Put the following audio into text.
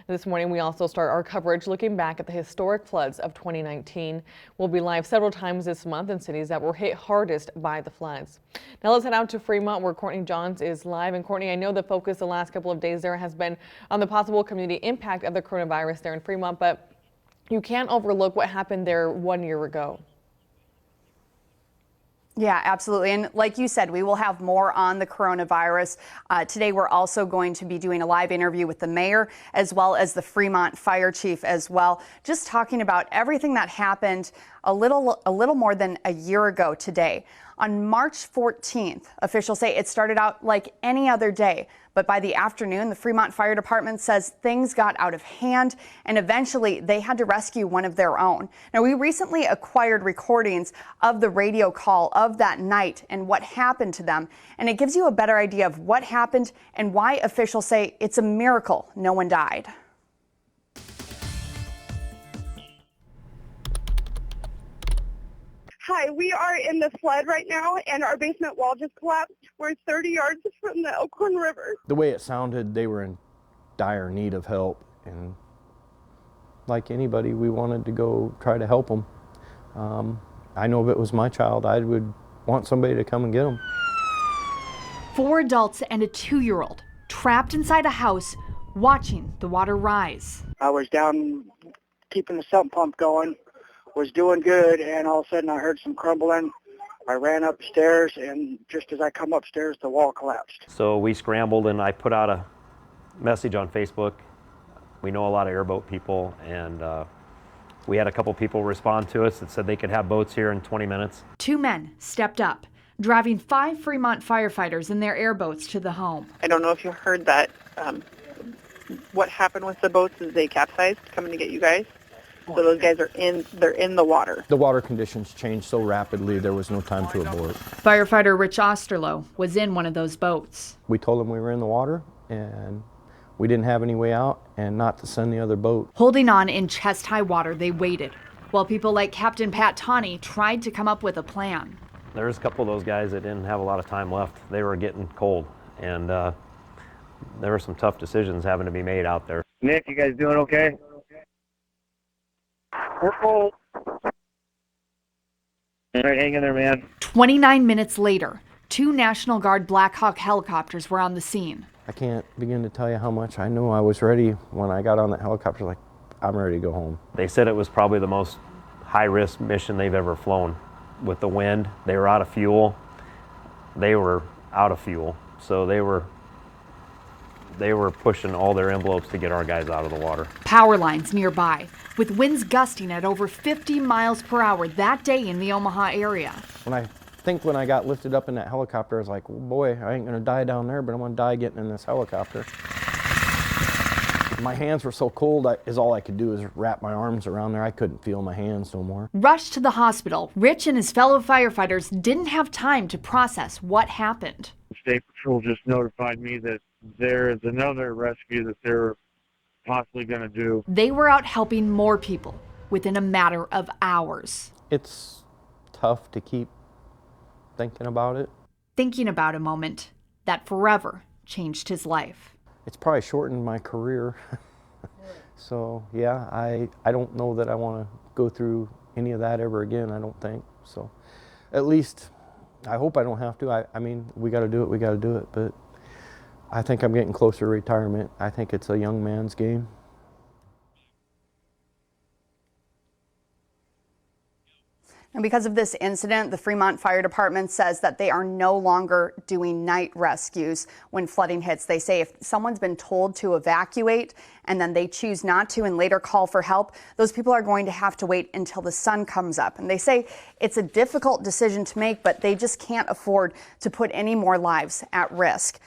This morning, we also start our coverage looking back at the historic floods of 2019. We'll be live several times this month in cities that were hit hardest by the floods. Now let's head out to Fremont, where Courtney Johns is live. And Courtney, I know the focus the last couple of days there has been on the possible community impact of the coronavirus there in Fremont, but you can't overlook what happened there 1 year ago. Yeah, absolutely. And like you said, we will have more on the coronavirus. Today, we're also going to be doing a live interview with the mayor as well as the Fremont fire chief as well, just talking about everything that happened a little more than a year ago today. On March 14th, officials say it started out like any other day. But by the afternoon, the Fremont Fire Department says things got out of hand and eventually they had to rescue one of their own. Now, we recently acquired recordings of the radio call of that night and what happened to them. And it gives you a better idea of what happened and why officials say it's a miracle no one died. Hi, we are in the flood right now, and our basement wall just collapsed. We're 30 yards from the Elkhorn River. The way it sounded, they were in dire need of help, and like anybody, we wanted to go try to help them. I know if it was my child, I would want somebody to come and get them. 4 adults and a 2-year-old trapped inside a house watching the water rise. I was down keeping the sump pump going, was doing good, and all of a sudden I heard some crumbling. I ran upstairs, and just as I come upstairs, the wall collapsed. So we scrambled, and I put out a message on Facebook. We know a lot of airboat people, and we had a couple people respond to us that said they could have boats here in 20 minutes. 2 men stepped up, driving 5 Fremont firefighters in their airboats to the home. I don't know if you heard that. What happened with the boats is they capsized coming to get you guys. So those guys are they're in the water. The water conditions changed so rapidly, there was no time to abort. Firefighter Rich Osterloh was in one of those boats. We told them we were in the water and we didn't have any way out and not to send the other boat. Holding on in chest-high water, they waited, while people like Captain Pat Tawney tried to come up with a plan. There's a couple of those guys that didn't have a lot of time left. They were getting cold, and there were some tough decisions having to be made out there. Nick, you guys doing okay? We're cold. All right, hang in there, man. 29 minutes later, 2 National Guard Black Hawk helicopters were on the scene. I can't begin to tell you how much I knew I was ready when I got on that helicopter, like, I'm ready to go home. They said it was probably the most high-risk mission they've ever flown. With the wind, they were out of fuel. They were out of fuel, so they were pushing all their envelopes to get our guys out of the water. Power lines nearby, with winds gusting at over 50 miles per hour that day in the Omaha area. When I got lifted up in that helicopter, I was like, well, boy, I ain't gonna die down there, but I'm gonna die getting in this helicopter. My hands were so cold, all I could do is wrap my arms around there. I couldn't feel my hands no more. Rushed to the hospital, Rich and his fellow firefighters didn't have time to process what happened. State Patrol just notified me that there is another rescue that they're possibly going to do. They were out helping more people within a matter of hours. It's tough to keep thinking about it. Thinking about a moment that forever changed his life. It's probably shortened my career. So yeah, I don't know that I want to go through any of that ever again, I don't think. So at least I hope I don't have to. I mean, we got to do it, but I think I'm getting closer to retirement. I think it's a young man's game. And because of this incident, the Fremont Fire Department says that they are no longer doing night rescues when flooding hits. They say if someone's been told to evacuate and then they choose not to and later call for help, those people are going to have to wait until the sun comes up. And they say it's a difficult decision to make, but they just can't afford to put any more lives at risk.